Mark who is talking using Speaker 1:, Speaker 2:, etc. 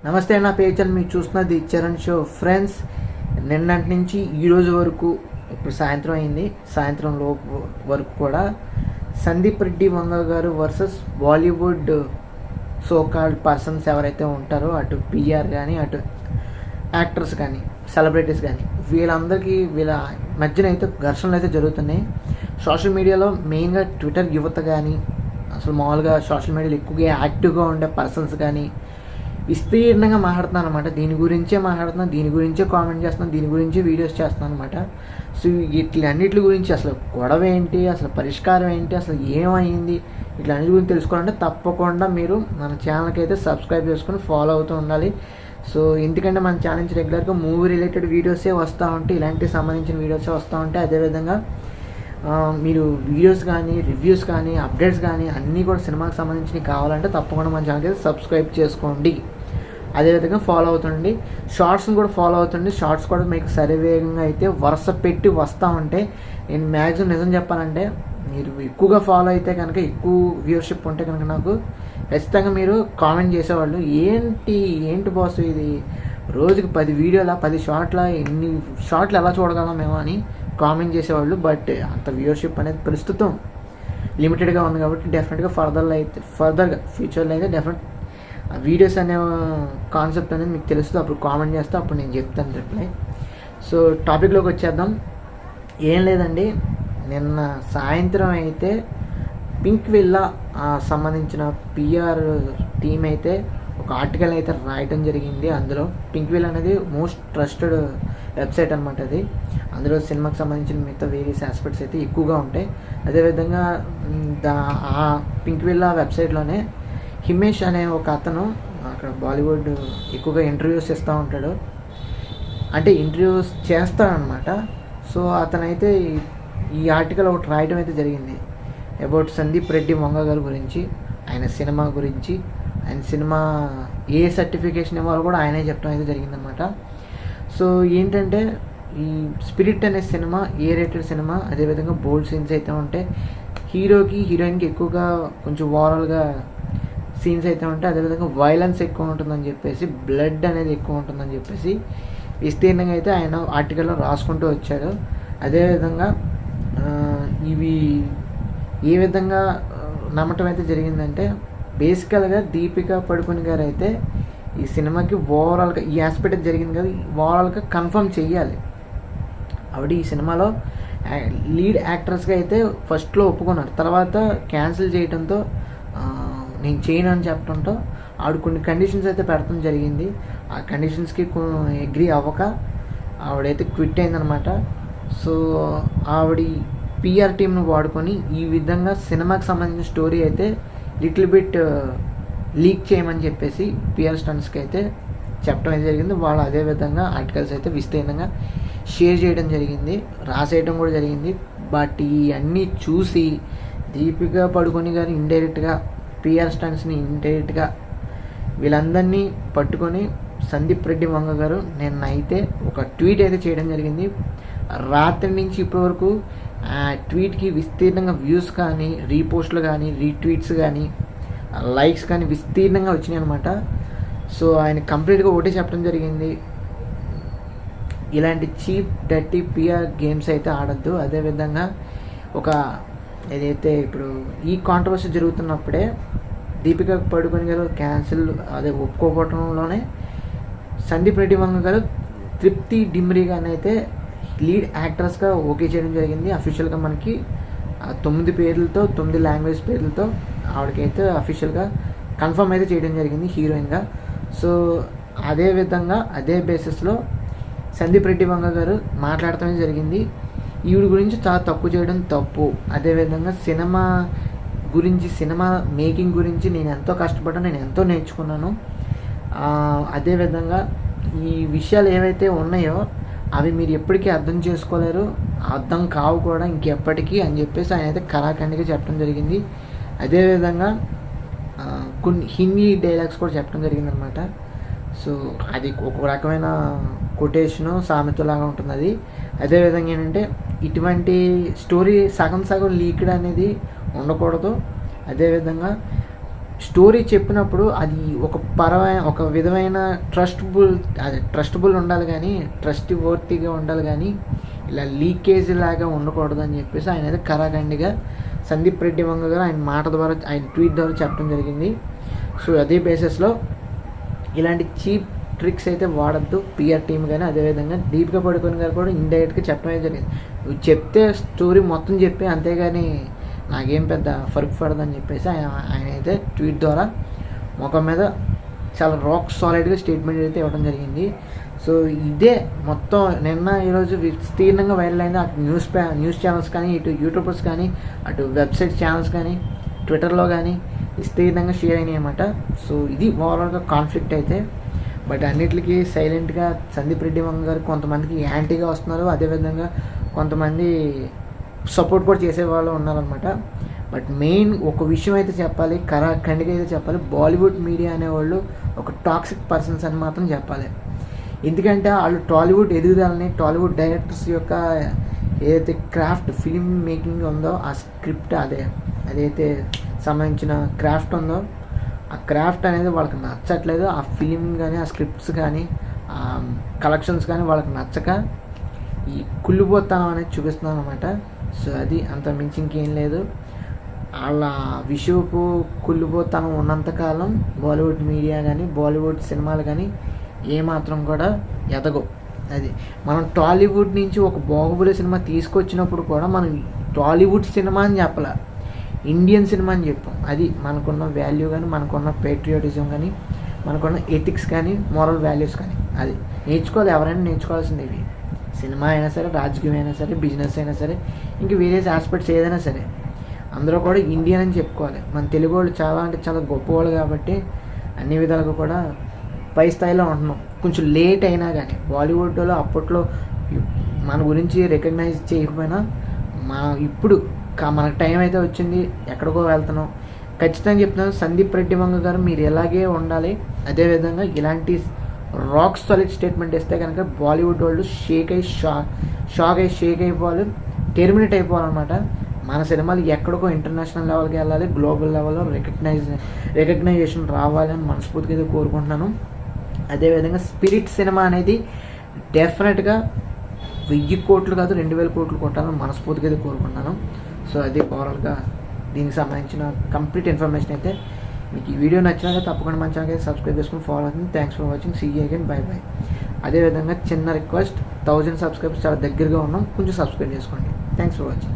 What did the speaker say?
Speaker 1: నమస్తే, నా పేరు మీరు చూస్తున్నది చరణ్ షో. ఫ్రెండ్స్, నిన్నటి నుంచి ఈరోజు వరకు, ఇప్పుడు సాయంత్రం అయింది, సాయంత్రం లోపు వరకు కూడా సందీప్ రెడ్డి వంగ గారు వర్సెస్ బాలీవుడ్ సోకాల్డ్ పర్సన్స్ ఎవరైతే ఉంటారో, అటు పిఆర్ కానీ, అటు యాక్టర్స్ కానీ, సెలబ్రిటీస్ కానీ, వీళ్ళ మధ్యన అయితే ఘర్షణలు అయితే జరుగుతున్నాయి. సోషల్ మీడియాలో మెయిన్గా ట్విట్టర్ యువత కానీ, అసలు మామూలుగా సోషల్ మీడియాలో ఎక్కువగా యాక్టివ్గా ఉండే పర్సన్స్ కానీ విస్తీర్ణంగా మాట్లాడుతున్నాను అనమాట. దీని గురించే మాట్లాడుతున్నాను, దీని గురించే కామెంట్ చేస్తున్నాను, దీని గురించే వీడియోస్ చేస్తున్నాను అనమాట. సో ఇట్లన్నిటి గురించి అసలు గొడవ ఏంటి, అసలు పరిష్కారం ఏంటి, అసలు ఏమైంది, ఇట్లన్నిటి గురించి తెలుసుకోవాలంటే తప్పకుండా మీరు మన ఛానల్కి అయితే సబ్స్క్రైబ్ చేసుకొని ఫాలో అవుతూ ఉండాలి. సో ఎందుకంటే మన ఛానల్ నుంచి రెగ్యులర్గా మూవీ రిలేటెడ్ వీడియోసే వస్తూ ఉంటాయి, ఇలాంటికి సంబంధించిన వీడియోసే వస్తూ ఉంటాయి. అదేవిధంగా మీరు వీడియోస్ కానీ, రివ్యూస్ కానీ, అప్డేట్స్ కానీ అన్నీ కూడా సినిమాకి సంబంధించినవి కావాలంటే తప్పకుండా మన ఛానల్కి అయితే సబ్స్క్రైబ్ చేసుకోండి. అదేవిధంగా ఫాలో అవుతుండండి, షార్ట్స్ని కూడా ఫాలో అవుతుండండి. షార్ట్స్ కూడా మీకు సరివేగంగా అయితే వరుస పెట్టి వస్తూ ఉంటే, నేను మ్యాక్సిమం నిజం చెప్పాలంటే మీరు ఎక్కువగా ఫాలో అయితే కనుక, ఎక్కువ వ్యూవర్షిప్ ఉంటే కనుక నాకు ఖచ్చితంగా మీరు కామెంట్ చేసేవాళ్ళు, ఏంటి బాస్ ఇది రోజుకి 10 వీడియోల 10 షార్ట్ల ఎన్ని షార్ట్లు ఎలా చూడగలం మేము అని కామెంట్ చేసేవాళ్ళు. బట్ అంత వ్యూవర్షిప్ అనేది ప్రస్తుతం లిమిటెడ్గా ఉంది కాబట్టి డెఫినెట్గా ఫర్దర్గా ఫ్యూచర్లో అయితే డెఫినెట్ వీడియోస్ అనే కాన్సెప్ట్ అనేది మీకు తెలుస్తుంది. అప్పుడు కామెంట్ చేస్తే అప్పుడు నేను చెప్తాను రిప్లై. సో టాపిక్లోకి వచ్చేద్దాం. ఏం లేదండి, నిన్న సాయంత్రం అయితే పింక్ విల్లా సంబంధించిన పిఆర్ టీం అయితే ఒక ఆర్టికల్ అయితే రాయటం జరిగింది. అందులో పింక్ విల్ అనేది మోస్ట్ ట్రస్టెడ్ వెబ్సైట్ అనమాట. అది అందులో సినిమాకి సంబంధించిన మిగతా వేరియస్ ఆస్పెక్ట్స్ అయితే ఎక్కువగా ఉంటాయి. అదేవిధంగా ఆ పింక్ విల్లా వెబ్సైట్లోనే హిమేష్ అనే ఒక అతను అక్కడ బాలీవుడ్ ఎక్కువగా ఇంటర్వ్యూస్ ఇస్తూ ఉంటాడు, అంటే ఇంటర్వ్యూస్ చేస్తాడనమాట. సో అతనైతే ఈ ఆర్టికల్ ఒకటి రాయడం అయితే జరిగింది అబౌట్ సందీప్ రెడ్డి వంగ గారి గురించి, ఆయన సినిమా గురించి, ఆయన సినిమా ఏ సర్టిఫికేషన్ ఇవ్వాలో కూడా ఆయనే చెప్పడం అయితే జరిగిందనమాట. సో ఏంటంటే ఈ స్పిరిట్ అనే సినిమా ఏ రేటెడ్ సినిమా, అదేవిధంగా బోల్డ్ సీన్స్ అయితే ఉంటాయి. హీరోయిన్కి ఎక్కువగా కొంచెం ఓవరాల్గా సీన్స్ అయితే ఉంటాయి. అదేవిధంగా వైలెన్స్ ఎక్కువ ఉంటుందని చెప్పేసి, బ్లడ్ అనేది ఎక్కువ ఉంటుందని చెప్పేసి విస్తీర్ణంగా అయితే ఆయన ఆర్టికల్లో రాసుకుంటూ వచ్చాడు. అదేవిధంగా ఇవి ఏ విధంగా నమ్మటం అయితే జరిగిందంటే, బేసికల్గా దీపికా పడుకుని గారు అయితే ఈ సినిమాకి ఓవరాల్గా ఈ ఆస్పెక్ట్ జరిగింది కదా, ఓవరాల్గా కన్ఫర్మ్ చెయ్యాలి. ఆవిడ ఈ సినిమాలో లీడ్ యాక్ట్రెస్గా అయితే ఫస్ట్లో ఒప్పుకున్నారు, తర్వాత క్యాన్సిల్ చేయడంతో నేను చేయను అని చెప్పడంతో ఆవిడ కొన్ని కండిషన్స్ అయితే పెడతాం జరిగింది. ఆ కండిషన్స్కి అగ్రీ అవ్వక ఆవిడైతే క్విట్ అయిందనమాట. సో ఆవిడ పిఆర్ టీమ్ను వాడుకొని ఈ విధంగా సినిమాకి సంబంధించిన స్టోరీ అయితే లిటిల్ బిట్ లీక్ చేయమని చెప్పేసి పిఆర్ స్టంట్స్కి అయితే చెప్పడం అయితే జరిగింది. వాళ్ళు అదేవిధంగా ఆర్టికల్స్ అయితే విస్తీర్ణంగా షేర్ చేయడం జరిగింది, రాసేయడం కూడా జరిగింది. బట్ ఇవన్నీ చూసి దీపికా పడుకొని గారు ఇండైరెక్ట్గా పిఆర్ స్టంట్స్ని ఇండైరెక్ట్గా వీళ్ళందరినీ పట్టుకొని సందీప్ రెడ్డి వంగ గారు నిన్న అయితే ఒక ట్వీట్ అయితే చేయడం జరిగింది. రాత్రి నుంచి ఇప్పటి వరకు ఆ ట్వీట్కి విస్తీర్ణంగా వ్యూస్ కానీ, రీపోస్ట్లు కానీ, రీట్వీట్స్ కానీ, లైక్స్ కానీ విస్తీర్ణంగా వచ్చినాయి అనమాట. సో ఆయన కంప్లీట్గా ఒకటే చెప్పడం జరిగింది, ఇలాంటి చీప్ డర్టీ పిఆర్ గేమ్స్ అయితే ఆడద్దు. అదేవిధంగా ఒక ఏదైతే ఇప్పుడు ఈ కాంట్రవర్సీ జరుగుతున్నప్పుడే దీపికా పడుకొని గారు క్యాన్సిల్ ఒప్పుకోవటంలోనే సందీప్ రెడ్డి వంగ గారు తృప్తి డిమ్రీ గారిని అయితే లీడ్ యాక్ట్రెస్గా ఓకే చేయడం జరిగింది. అఫీషియల్గా మనకి 9 పేర్లతో, 9 లాంగ్వేజ్ పేర్లతో ఆవిడకైతే అఫీషియల్గా కన్ఫర్మ్ అయితే చేయడం జరిగింది హీరోయిన్గా. సో అదేవిధంగా అదే బేసిస్లో సందీప్ రెడ్డి వంగ గారు మాట్లాడటమే జరిగింది, ఈవిడ గురించి చాలా తక్కువ చేయడం తప్పు. అదేవిధంగా సినిమా గురించి, సినిమా మేకింగ్ గురించి నేను ఎంతో కష్టపడ్డాను, నేను ఎంతో నేర్చుకున్నాను. అదేవిధంగా ఈ విషయాలు ఏవైతే ఉన్నాయో అవి మీరు ఎప్పటికీ అర్థం చేసుకోలేరు, అర్థం కావు కూడా ఇంకెప్పటికీ అని చెప్పేసి ఆయన అయితే కళాఖండిగా చెప్పడం జరిగింది. అదేవిధంగా కొన్ని హిందీ డైలాగ్స్ కూడా చెప్పడం జరిగిందనమాట. సో అది ఒక రకమైన కొటేషను, సామెతలాగా ఉంటుంది అది. అదేవిధంగా ఏంటంటే ఇటువంటి స్టోరీ సగం లీక్డ్ అనేది ఉండకూడదు. అదేవిధంగా స్టోరీ చెప్పినప్పుడు అది ఒక విధమైన ట్రస్టబుల్ ఉండాలి, కానీ ట్రస్ట్ వర్తీగా ఉండాలి, కానీ ఇలా లీకేజ్ లాగా ఉండకూడదు అని చెప్పేసి ఆయన అయితే కరాఖండిగా సందీప్ రెడ్డి వంగ గారు ఆయన మాట ద్వారా, ఆయన ట్వీట్ ద్వారా చెప్పడం జరిగింది. సో అదే బేసిస్లో ఇలాంటి చీప్ ట్రిక్స్ అయితే వాడద్దు పిఆర్ టీమ్ కానీ. అదేవిధంగా దీపికా పడుకోన్ గారు కూడా ఇండైరెక్ట్గా చెప్పడం అయితే జరిగింది. నువ్వు చెప్తే స్టోరీ మొత్తం చెప్పి, అంతేగాని నాకేం పెద్ద ఫర్క్ పడదని చెప్పేసి ఆయన అయితే ట్వీట్ ద్వారా ముఖం మీద చాలా రాక్ సాలిడ్గా స్టేట్మెంట్ అయితే ఇవ్వడం జరిగింది. సో ఇదే మొత్తం నిన్న ఈరోజు విస్తీర్ణంగా వైరల్ అయింది. అటు న్యూస్ ఛానల్స్ కానీ, ఇటు యూట్యూబర్స్ కానీ, అటు వెబ్సైట్ ఛానల్స్ కానీ, ట్విట్టర్లో కానీ విస్తీర్ణంగా షేర్ అయినాయి అన్నమాట. సో ఇది ఓవరాల్గా కాన్ఫ్లిక్ట్ అయితే. బట్ అన్నిటికీ సైలెంట్గా సందీప్ రెడ్డి వంగ గారు కొంతమందికి యాంటీగా వస్తున్నారు, అదేవిధంగా కొంతమంది సపోర్ట్ కూడా చేసేవాళ్ళు ఉన్నారనమాట. బట్ మెయిన్ ఒక విషయం అయితే చెప్పాలి, కరాఖండిగా అయితే చెప్పాలి, బాలీవుడ్ మీడియా అనేవాళ్ళు ఒక టాక్సిక్ పర్సన్స్ అని మాత్రం చెప్పాలి. ఎందుకంటే వాళ్ళు టాలీవుడ్ ఎదుగుదలని, టాలీవుడ్ డైరెక్టర్స్ యొక్క ఏదైతే క్రాఫ్ట్ ఫిల్మ్ మేకింగ్ ఉందో ఆ స్క్రిప్ట్ అదైతే సంబంధించిన క్రాఫ్ట్ ఉందో ఆ క్రాఫ్ట్ అనేది వాళ్ళకి నచ్చట్లేదు. ఆ ఫిలిం కానీ, ఆ స్క్రిప్ట్స్ కానీ, ఆ కలెక్షన్స్ కానీ వాళ్ళకి నచ్చక ఈ కుళ్ళిపోతానం అనేది చూపిస్తున్నాను అనమాట. సో అది అంత మించి ఇంకేం లేదు. వాళ్ళ విషయపు కుళ్ళిపోతానం ఉన్నంతకాలం బాలీవుడ్ మీడియా కానీ, బాలీవుడ్ సినిమాలు కానీ ఏమాత్రం కూడా ఎదగవు. అది మనం టాలీవుడ్ నుంచి ఒక బాహుబలి సినిమా తీసుకొచ్చినప్పుడు కూడా మనం టాలీవుడ్ సినిమా అని చెప్పాల, ఇండియన్ సినిమా అని చెప్పాం. అది మనకున్న వాల్యూ కానీ, మనకున్న పేట్రియాటిజం కానీ, మనకున్న ఎథిక్స్ కానీ, మోరల్ వాల్యూస్ కానీ అది నేర్చుకోవాలి. ఎవరైనా నేర్చుకోవాల్సింది ఇవి. సినిమా అయినా సరే, రాజకీయం అయినా సరే, బిజినెస్ అయినా సరే, ఇంక వేరియస్ ఆస్పెక్ట్స్ ఏదైనా సరే అందరూ కూడా ఇండియన్ అని చెప్పుకోవాలి. మన తెలుగు వాళ్ళు చాలా అంటే చాలా గొప్పవాళ్ళు కాబట్టి అన్ని విధాలుగా కూడా పై స్థాయిలో ఉంటున్నాం. కొంచెం లేట్ అయినా కానీ బాలీవుడ్లో అప్పట్లో మన గురించి రికగ్నైజ్ చేయకపోయినా ఇప్పుడు మనకు టైం అయితే వచ్చింది, ఎక్కడికో వెళ్తున్నాం. ఖచ్చితంగా చెప్తున్నాను, సందీప్ రెడ్డి వంగ గారు మీరు ఎలాగే ఉండాలి. అదేవిధంగా ఇలాంటి రాక్ సాలిడ్ స్టేట్మెంట్ ఇస్తే కనుక బాలీవుడ్ వాళ్ళు షేక్ అయిపోవాలి, టెర్మినేట్ అయిపోవాలన్నమాట. మన సినిమాలు ఎక్కడికో ఇంటర్నేషనల్ లెవెల్కి వెళ్ళాలి, గ్లోబల్ లెవెల్లో రికగ్నైజేషన్ రావాలని మనస్ఫూర్తిగా అయితే కోరుకుంటున్నాను. అదేవిధంగా స్పిరిట్ సినిమా అనేది డెఫినెట్గా 1000 కోట్లు కాదు 2000 కోట్లు కొట్టాలని మనస్ఫూర్తిగా అయితే కోరుకుంటున్నాను. సో అది ఓవరాల్గా దీనికి సంబంధించిన కంప్లీట్ ఇన్ఫర్మేషన్ అయితే. మీకు ఈ వీడియో నచ్చినాక తప్పకుండా మన ఛానల్కి అయితే సబ్స్క్రైబ్ చేసుకుని ఫాలో అవుతుంది. Thanks for watching. See you again. Bye bye. అదేవిధంగా చిన్న రిక్వెస్ట్, 1000 సబ్స్క్రైబర్స్ చాలా దగ్గరగా ఉన్నాం, కొంచెం సబ్స్క్రైబ్ చేసుకోండి. Thanks for watching.